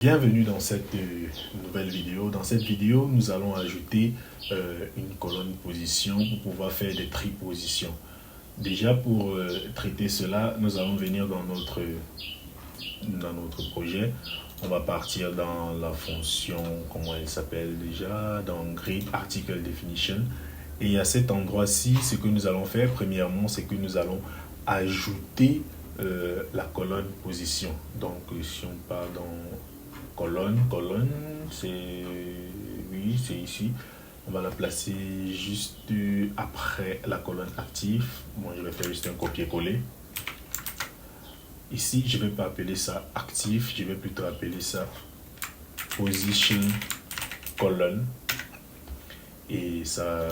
Bienvenue dans cette nouvelle vidéo. Dans cette vidéo, nous allons ajouter une colonne position pour pouvoir faire des tripositions. Déjà, pour traiter cela, nous allons venir dans notre projet. On va partir dans la fonction, comment elle s'appelle déjà, dans Grid Article Definition. Et à cet endroit-ci, ce que nous allons faire, premièrement, c'est que nous allons ajouter la colonne position. Donc, si on part dans colonne, c'est ici. On va la placer juste après la colonne active. Moi, je vais faire juste un copier-coller. Ici, je ne vais pas appeler ça actif, je vais plutôt appeler ça position colonne. Et ça,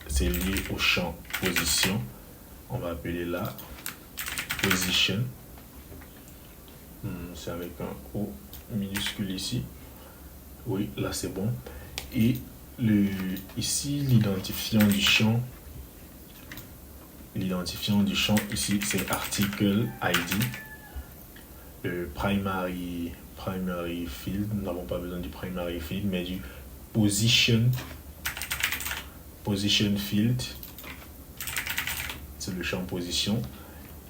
c'est lié au champ position. On va appeler là position. C'est avec un O minuscule ici. Oui, là c'est bon. Et ici, l'identifiant du champ ici, c'est article ID. Le primary field, nous n'avons pas besoin du primary field, mais du position field, c'est le champ position.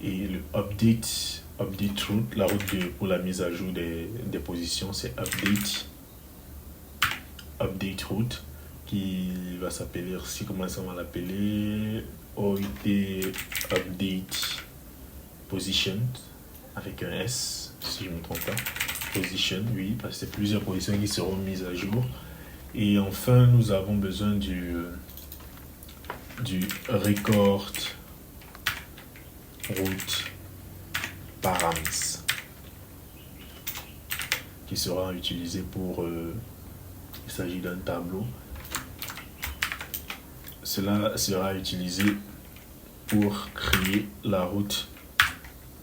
Et le update route, la route pour la mise à jour des positions, c'est update route, qui va s'appeler ici, comment ça va l'appeler, OIT update position avec un S, si je ne me trompe pas, position, oui, parce que c'est plusieurs positions qui seront mises à jour. Et enfin, nous avons besoin du record route params qui sera utilisé pour il s'agit d'un tableau. Cela sera utilisé pour créer la route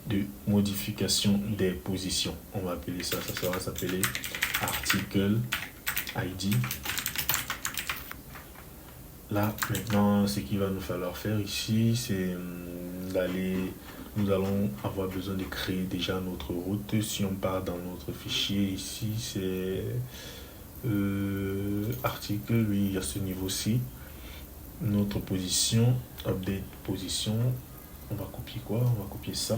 de modification des positions. On va appeler ça sera s'appeler article ID. Là maintenant, ce qu'il va nous falloir faire ici, c'est nous allons avoir besoin de créer déjà notre route. Si on part dans notre fichier ici, c'est article, oui, à ce niveau-ci, notre position, update position, on va copier quoi? On va copier ça.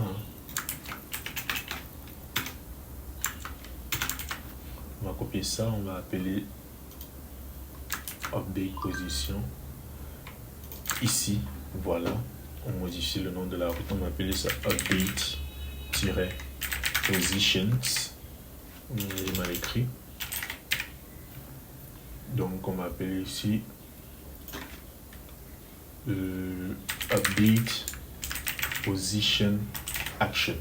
On va copier ça, on va appeler update position. Ici, voilà. On modifie le nom de la route, on va appeler ça update-positions. J'ai mal écrit. Donc on va appeler ici update position action.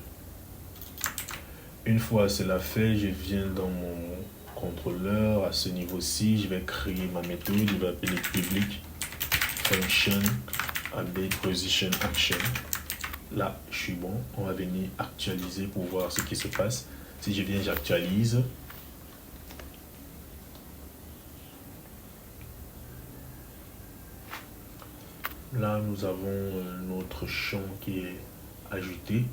Une fois cela fait, je viens dans mon contrôleur. À ce niveau-ci, je vais créer ma méthode. Je vais appeler public function update position action. Là, je suis bon. On va venir actualiser pour voir ce qui se passe. Si je viens, j'actualise. Là, nous avons notre champ qui est ajouté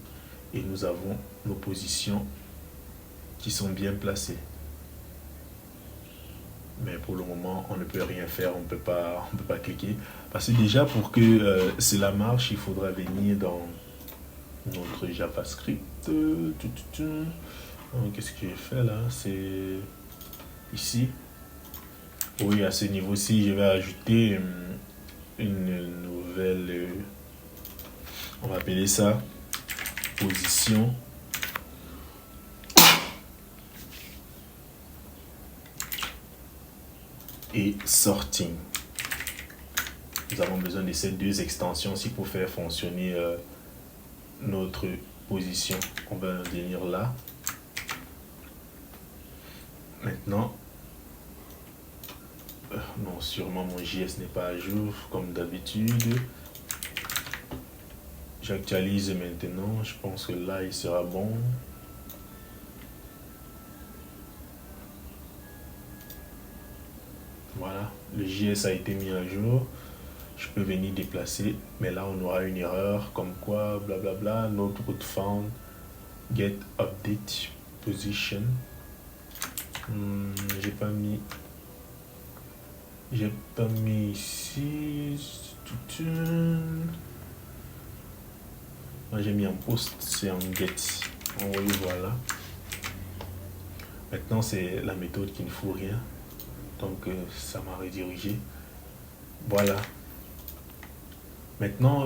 et nous avons nos positions qui sont bien placées. Mais pour le moment, on ne peut rien faire, on ne peut pas cliquer. Parce que déjà, pour que cela marche, il faudra venir dans notre JavaScript. Qu'est-ce que j'ai fait là? C'est ici. Oui, à ce niveau-ci, je vais ajouter une nouvelle, on va appeler ça position et sorting. Nous avons besoin de ces deux extensions-ci pour faire fonctionner notre position. On va venir là. Maintenant, non, sûrement mon JS n'est pas à jour comme d'habitude. J'actualise maintenant. Je pense que là, il sera bon. Voilà, le JS a été mis à jour. Je peux venir déplacer, mais là, on aura une erreur comme quoi, blablabla, not route found, get update position. J'ai pas mis ici. Moi j'ai mis en post, c'est en get. Envoyé, voilà. Maintenant c'est la méthode qui ne fout rien. Donc ça m'a redirigé. Voilà. Maintenant,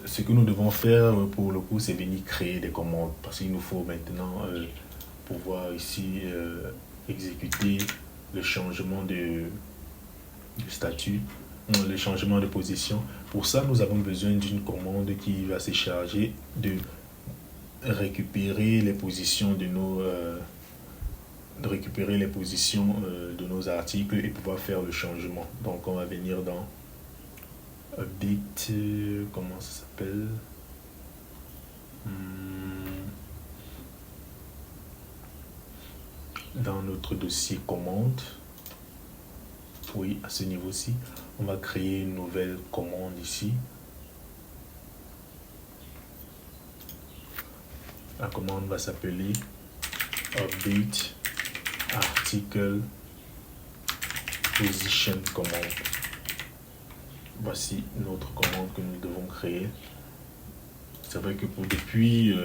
ce que nous devons faire pour le coup, c'est venir créer des commandes. Parce qu'il nous faut maintenant pouvoir ici exécuter le changement de statut, le changement de position. Pour ça, nous avons besoin d'une commande qui va se charger de récupérer les positions de nos articles et pouvoir faire le changement. Donc on va venir dans update, comment ça s'appelle, dans notre dossier commande. Oui, à ce niveau-ci, on va créer une nouvelle commande ici. La commande va s'appeler update article position command. Voici notre commande que nous devons créer. C'est vrai que depuis,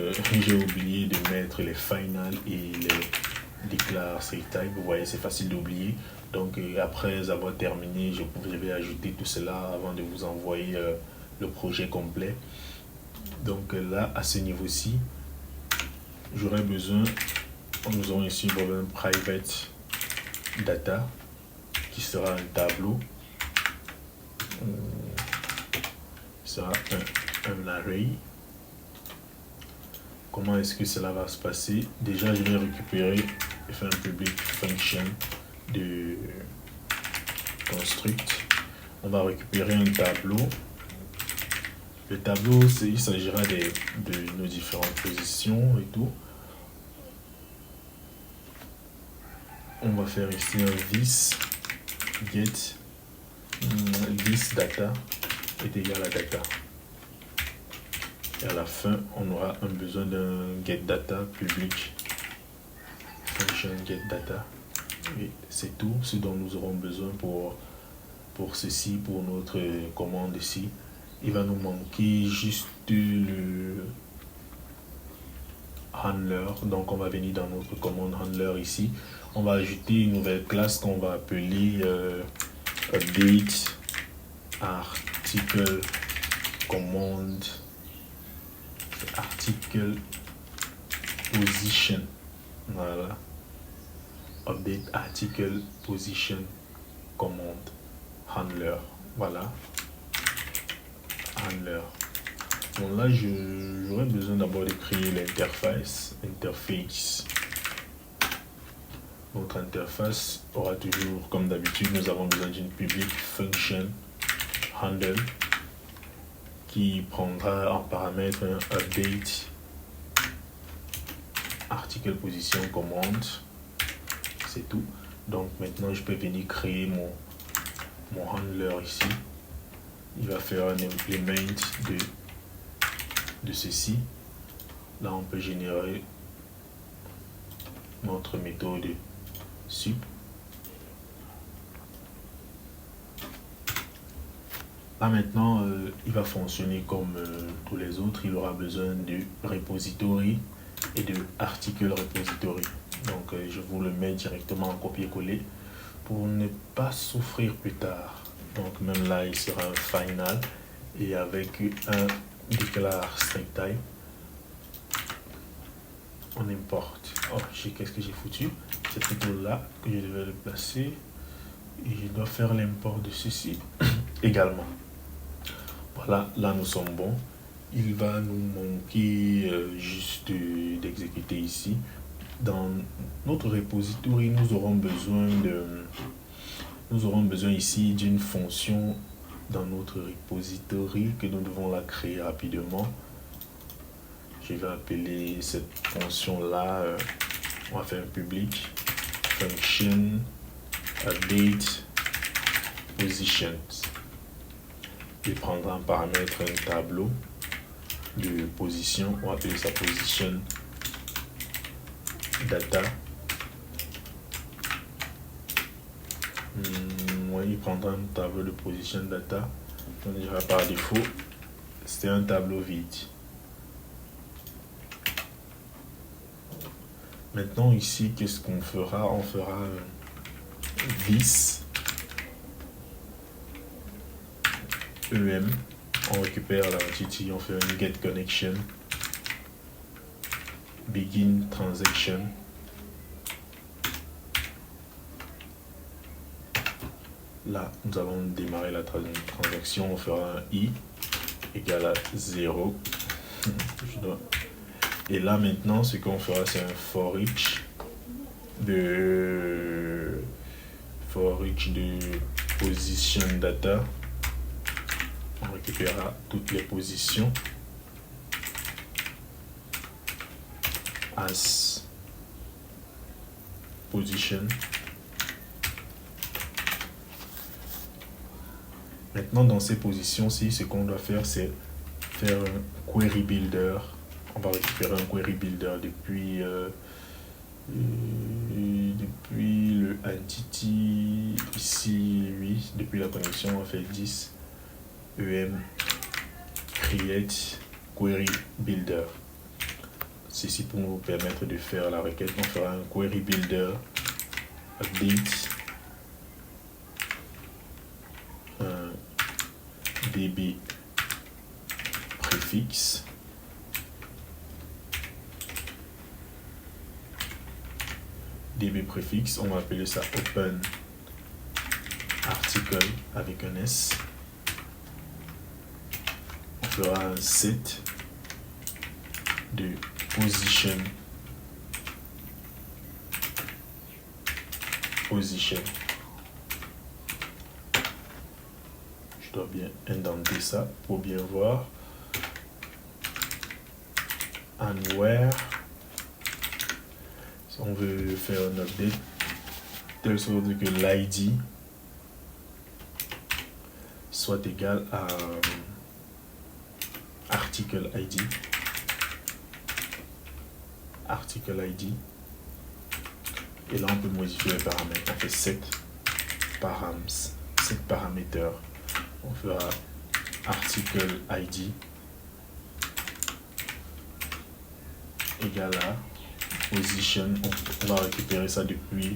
j'ai oublié de mettre les final et les declare save type. Vous voyez, c'est facile d'oublier. Donc après avoir terminé, je vais ajouter tout cela avant de vous envoyer le projet complet. Donc là, à ce niveau-ci, j'aurai besoin, nous aurons ici un private data qui sera un tableau, sera un array. Comment est-ce que cela va se passer? Déjà, je vais récupérer et faire un public function de construct. On va récupérer un tableau. Le tableau, il s'agira de nos différentes positions et tout. On va faire ici un this get this data est égal à data. Et à la fin, on aura un besoin d'un get data public function get data. Et c'est tout ce dont nous aurons besoin pour ceci, pour notre commande ici. Il va nous manquer juste le handler. Donc on va venir dans notre commande handler ici. On va ajouter une nouvelle classe qu'on va appeler update article command article position. Voilà. Update article position command handler. Voilà. Handler. Bon, là, j'aurais besoin d'abord de créer l'interface. Notre interface aura toujours, comme d'habitude, nous avons besoin d'une public function handle qui prendra en paramètre un update article position commande. C'est tout. Donc maintenant, je peux venir créer mon handler ici. Il va faire un implement de ceci. Là, on peut générer notre méthode sup. Là maintenant, il va fonctionner comme tous les autres. Il aura besoin de repository et de article repository. Donc je vous le mets directement en copier-coller pour ne pas souffrir plus tard. Donc même là, il sera un final et avec un declare string type. On importe. Oh, qu'est-ce que j'ai foutu? C'est plutôt là que je devais le placer. Et je dois faire l'import de ceci également. Voilà, là nous sommes bons. Il va nous manquer juste d'exécuter ici. Dans notre repository, nous aurons besoin ici d'une fonction dans notre repository que nous devons la créer rapidement. Je vais appeler cette fonction-là, on va faire un public function update positions. Il prendra en paramètre un tableau de position, on va appeler ça position data Oui, il prendra un tableau de position data. On dira par défaut, c'était un tableau vide. Maintenant ici, qu'est-ce qu'on fera? On fera this EM. On récupère l'entity, on fait un get connection, begin transaction. Là, nous allons démarrer la transaction. On fera un i égale à 0. Et là, maintenant, ce qu'on fera, c'est un for each de position data. On récupérera toutes les positions as position. Maintenant, dans ces positions-ci, ce qu'on doit faire, c'est faire un query builder. On va récupérer un query builder depuis le entity ici, oui, depuis la connexion, on fait 10 em create query builder. Ceci pour nous permettre de faire la requête. On fera un query builder update db préfixe on va appeler ça open article avec un S. On fera un set de position je dois bien indenter ça pour bien voir. And where, si on veut faire un update telle sorte que l'ID soit égal à article ID. Et là on peut modifier les paramètres. On fait 7 paramètres. On fera article ID égal à position. On va récupérer ça depuis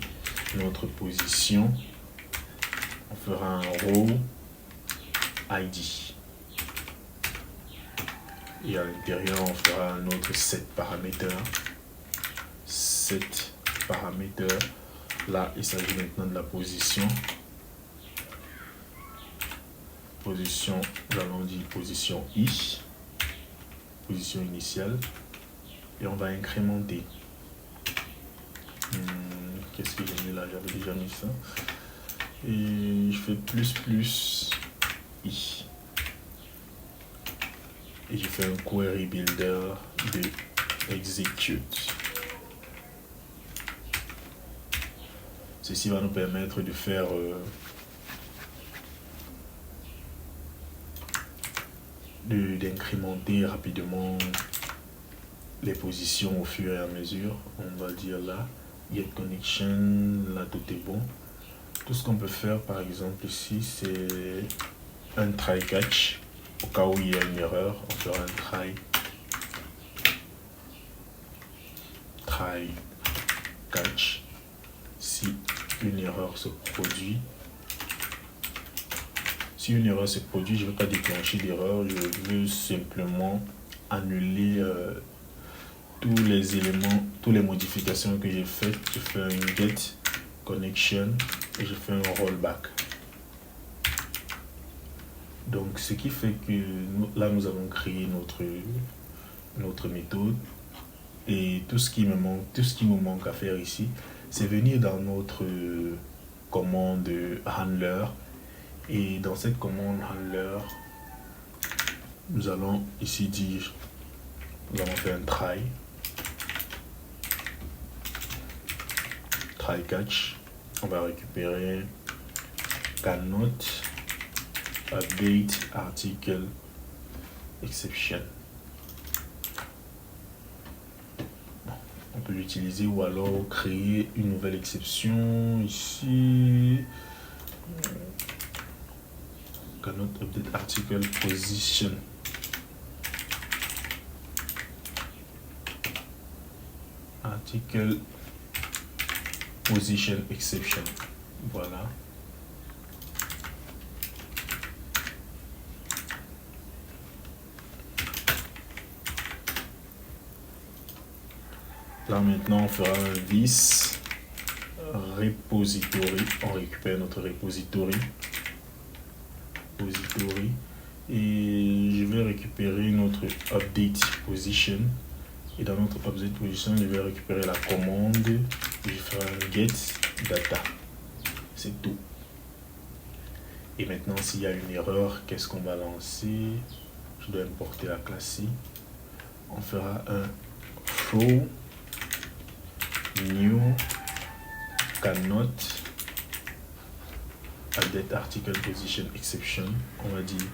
notre position. On fera un row ID. Et à l'intérieur, on fera un autre set paramètres. Là, il s'agit maintenant de la position. Nous allons dire position I, position initiale, et on va incrémenter. Qu'est-ce que j'ai mis là? J'avais déjà mis ça. Et je fais plus I. Et je fais un query builder de execute. Ceci va nous permettre de faire d'incrémenter rapidement les positions au fur et à mesure. On va dire là, get connection, là tout est bon. Tout ce qu'on peut faire par exemple ici, c'est un try catch. Au cas où il y a une erreur, on fera un try catch. Si une erreur se produit, je ne veux pas déclencher d'erreur, je veux simplement annuler tous les éléments, toutes les modifications que j'ai faites. Je fais un get connection et je fais un rollback. Donc ce qui fait que là nous avons créé notre méthode, et tout ce qui nous manque à faire ici, c'est venir dans notre commande handler. Et dans cette commande handler, nous allons ici dire, nous allons faire un try catch. On va récupérer cannot update article exception. On peut l'utiliser ou alors créer une nouvelle exception ici. cannot update article position. Article position exception. Voilà. Là maintenant on fera un this repository. On récupère notre repository. Et je vais récupérer notre update position. Et dans notre update position, je vais récupérer la commande. Je ferai un get data. C'est tout. Et maintenant, s'il y a une erreur, qu'est-ce qu'on va lancer? Je dois importer la classe C. On fera un throw new cannot update article position exception. On va dire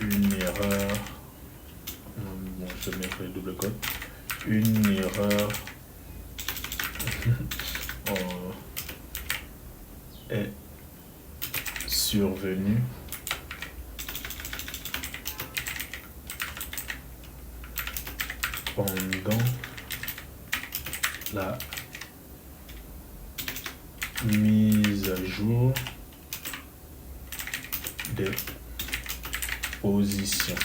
une erreur. Bon, je vais mettre le double code. Une erreur est survenue pendant la mise à jour des positions.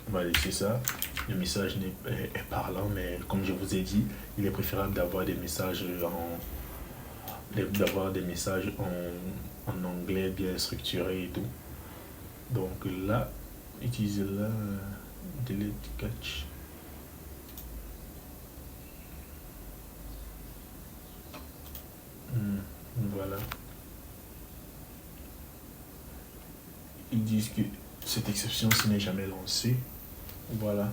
On va laisser ça. Le message est parlant, mais comme je vous ai dit, il est préférable d'avoir des messages en anglais bien structuré et tout. Donc là, utilisez là delete catch. Voilà. Ils disent que cette exception n'est jamais lancée. Voilà.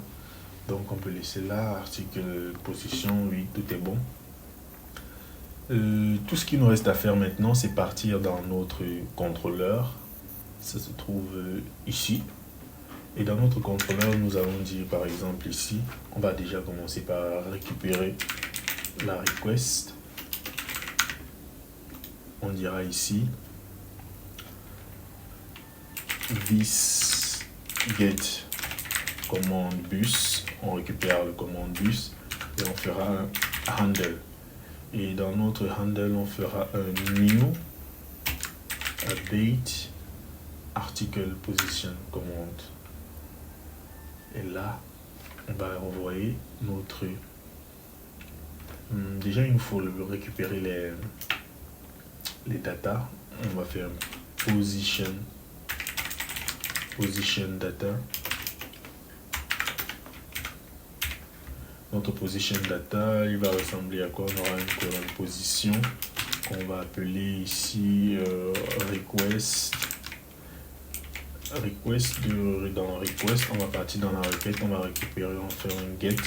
Donc on peut laisser là, article position, oui, tout est bon. Tout ce qu'il nous reste à faire maintenant, c'est partir dans notre contrôleur. Ça se trouve ici. Et dans notre contrôleur, nous allons dire par exemple ici, on va déjà commencer par récupérer la request. On dira ici this get commande bus. On récupère le commande bus et on fera un handle. Et dans notre handle, on fera un new update article position commande. Et là, on va envoyer notre... Déjà, il nous faut récupérer les data. On va faire position data. Notre position data, il va ressembler à quoi? On aura une colonne position qu'on va appeler ici request. Dans request, on va partir dans la requête, on va récupérer, on va faire un get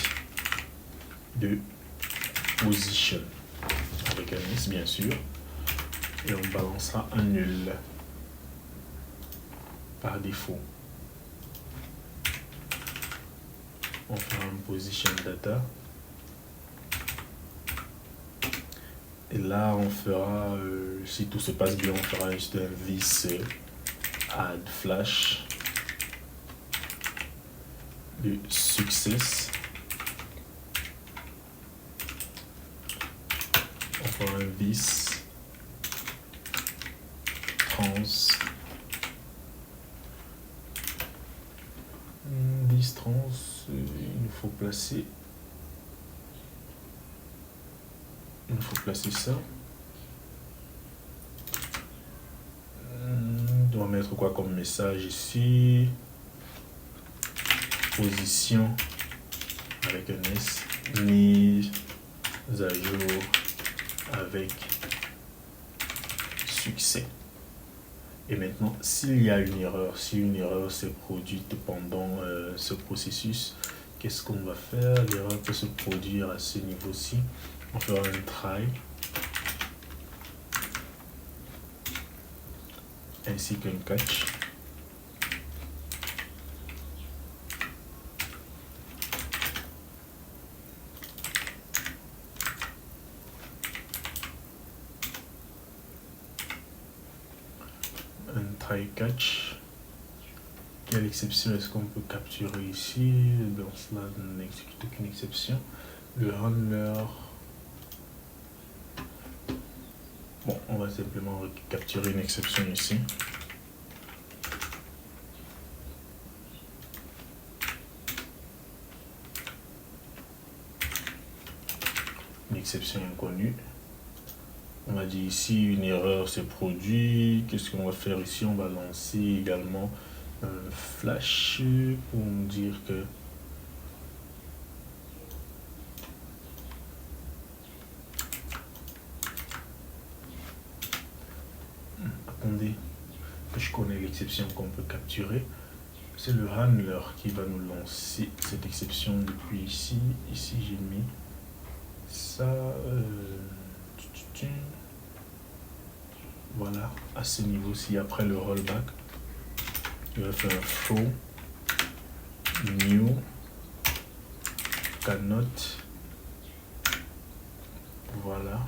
de position avec un S bien sûr, et on balancera un nul par défaut. On fera un position data et là on fera si tout se passe bien, on fera juste un vis add flash de success. On fera un vis trans. Il nous faut placer ça. On doit mettre quoi comme message ici? Position avec un S, mise à jour avec succès. Et maintenant, s'il y a une erreur, si une erreur s'est produite pendant ce processus, qu'est-ce qu'on va faire? L'erreur peut se produire à ce niveau-ci. On fera un try ainsi qu'un catch. try catch. Quelle exception est-ce qu'on peut capturer ici? Dans cela, on n'exécute aucune exception. Le handler. Bon, on va simplement capturer une exception ici. Une exception inconnue. On va dire ici une erreur s'est produite. Qu'est-ce qu'on va faire ici? On va lancer également un flash pour nous dire que attendez, je connais l'exception qu'on peut capturer. C'est le handler qui va nous lancer cette exception depuis ici. Ici j'ai mis ça. Voilà, à ce niveau-ci, après le rollback, je vais faire throw new cannot. Voilà.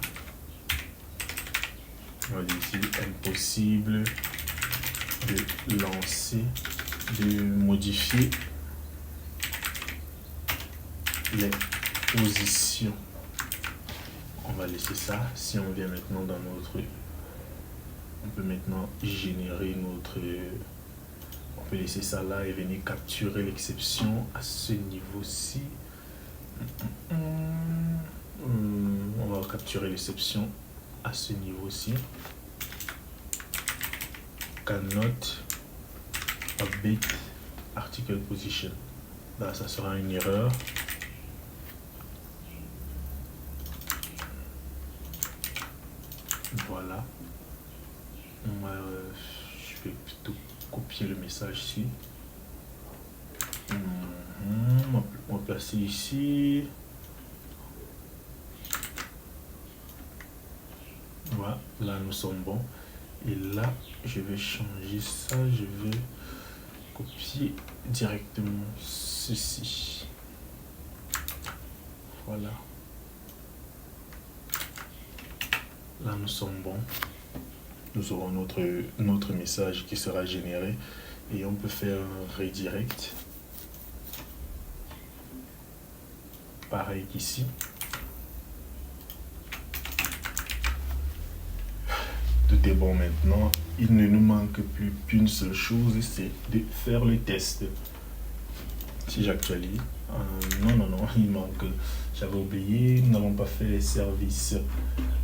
On va dire ici impossible de lancer, de modifier les positions. On va laisser ça. Si on vient maintenant dans notre... On peut maintenant générer notre... On peut laisser ça là et venir capturer l'exception à ce niveau-ci. On va capturer l'exception à ce niveau-ci. Cannot update article position. Là, ça sera une erreur. Voilà. Je vais plutôt copier le message ici. On va placer ici. Voilà, là nous sommes bons. Et là, je vais changer ça. Je vais copier directement ceci. Voilà. Là, nous sommes bons. Nous aurons notre message qui sera généré et on peut faire un redirect. Pareil qu'ici. Tout est bon maintenant. Il ne nous manque plus qu'une seule chose, c'est de faire le test. Si j'actualise, non, il manque. J'avais oublié, nous n'avons pas fait les services.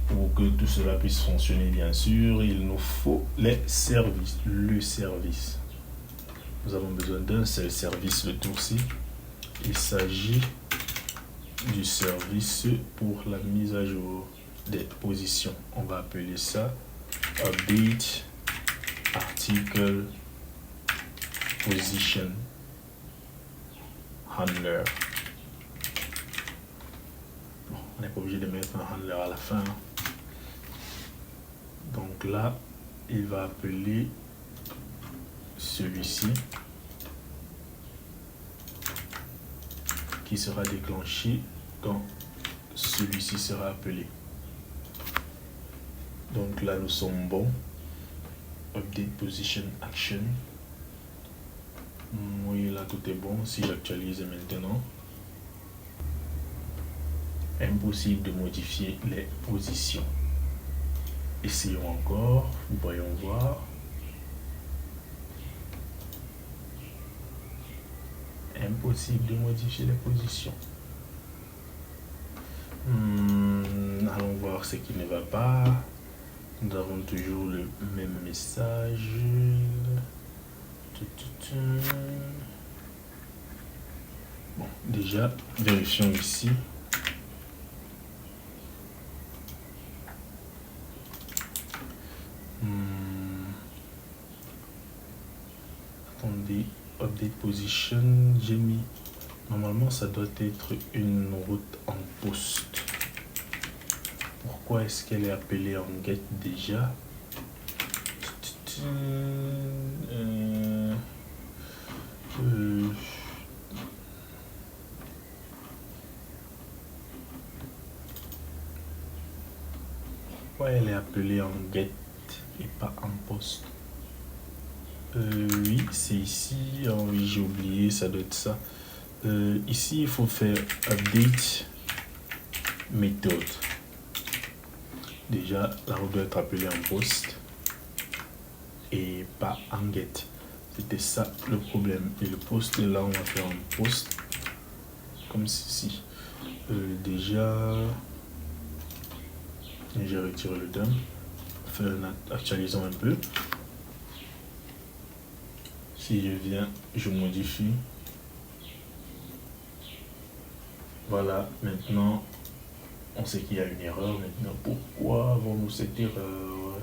Pour que tout cela puisse fonctionner, bien sûr, il nous faut les services, le service. Nous avons besoin d'un seul service le tour-ci. Il s'agit du service pour la mise à jour des positions. On va appeler ça update article position handler. Bon, on n'est pas obligé de mettre un handler à la fin. Donc là, il va appeler celui-ci qui sera déclenché quand celui-ci sera appelé. Donc là, nous sommes bons. Update position action. Oui, là, tout est bon. Si j'actualise maintenant, impossible de modifier les positions. Essayons encore, voyons voir. Impossible de modifier les positions. Allons voir ce qui ne va pas. Nous avons toujours le même message. Bon, déjà, vérifions ici. Attendez, update position, j'ai mis. Normalement, ça doit être une route en poste. Pourquoi est-ce qu'elle est appelée en get déjà? Pourquoi elle est appelée en get et pas en poste? Oui, c'est ici. Oh, oui, j'ai oublié, ça doit être ça. Ici, il faut faire update méthode. Déjà, là, on doit être appelé en post et pas en get. C'était ça le problème. Et le post, là, on va faire un post comme ceci. Déjà, j'ai retiré le dump. Actualisons un peu. Si je viens, je modifie. Voilà, maintenant, on sait qu'il y a une erreur. Maintenant, pourquoi avons-nous cette erreur?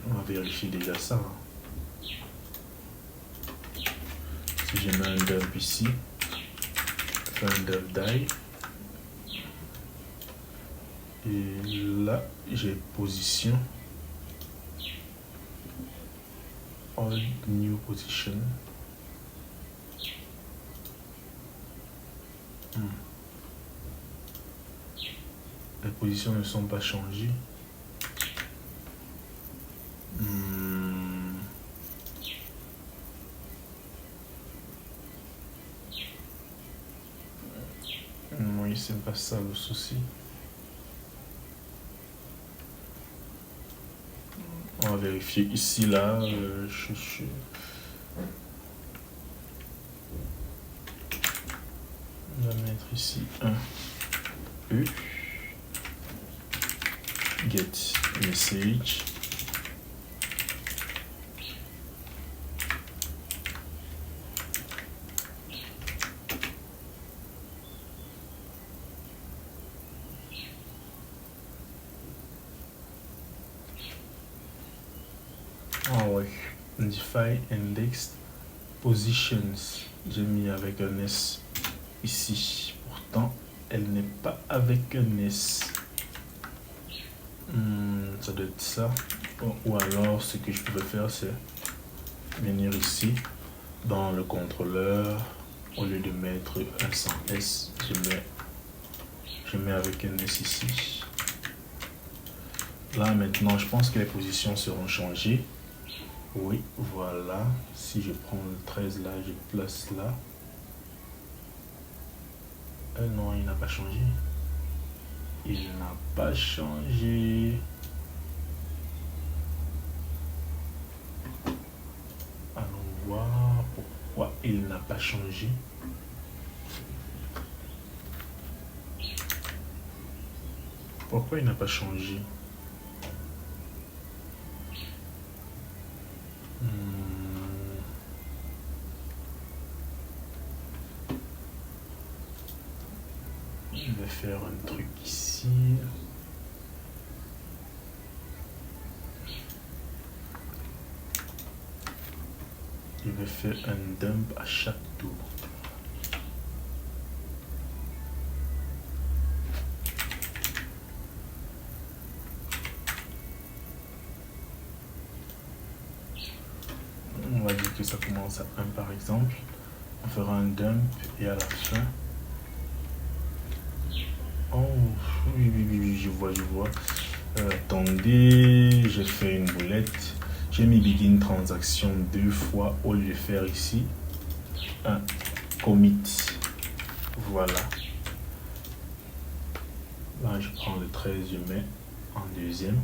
On va vérifier déjà ça. Si je mets un dump ici, je fais un dump die. Et là, j'ai position. All new position. Les positions ne sont pas changées. Oui, c'est pas ça le souci. On va vérifier ici, là. On va mettre ici un E. Get message. Ah ouais, define indexed positions. J'ai mis avec un S ici. Pourtant, elle n'est pas avec un S. Ça doit être ça. Ou alors, ce que je peux faire, c'est venir ici dans le contrôleur. Au lieu de mettre un sans S, je mets avec un S ici. Là, maintenant, je pense que les positions seront changées. Oui, voilà. Si je prends le 13 là, je place là. Non, il n'a pas changé. Il n'a pas changé. Allons voir pourquoi il n'a pas changé. Pourquoi il n'a pas changé? Je vais faire un truc ici. Je vais faire un dump à chaque tour. On va dire que ça commence à 1 par exemple. On fera un dump et à la fin. Oh, oui, je vois. Attendez, j'ai fait une boulette. J'ai mis begin transaction 2 fois au lieu de faire ici un commit. Voilà. Là, je prends le 13, je mets en deuxième.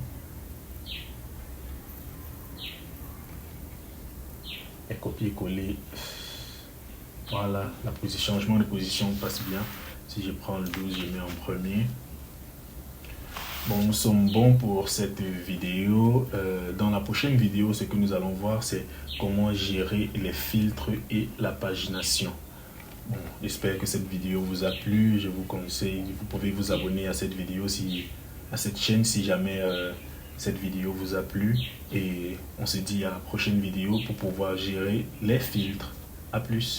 Et copier-coller. Voilà, changement de position passe bien. Si je prends le 12, je mets en premier. Bon, nous sommes bons pour cette vidéo. Dans la prochaine vidéo, ce que nous allons voir, c'est comment gérer les filtres et la pagination. Bon, j'espère que cette vidéo vous a plu. Je vous conseille, vous pouvez vous abonner à cette vidéo, à cette chaîne si jamais cette vidéo vous a plu. Et on se dit à la prochaine vidéo pour pouvoir gérer les filtres. À plus.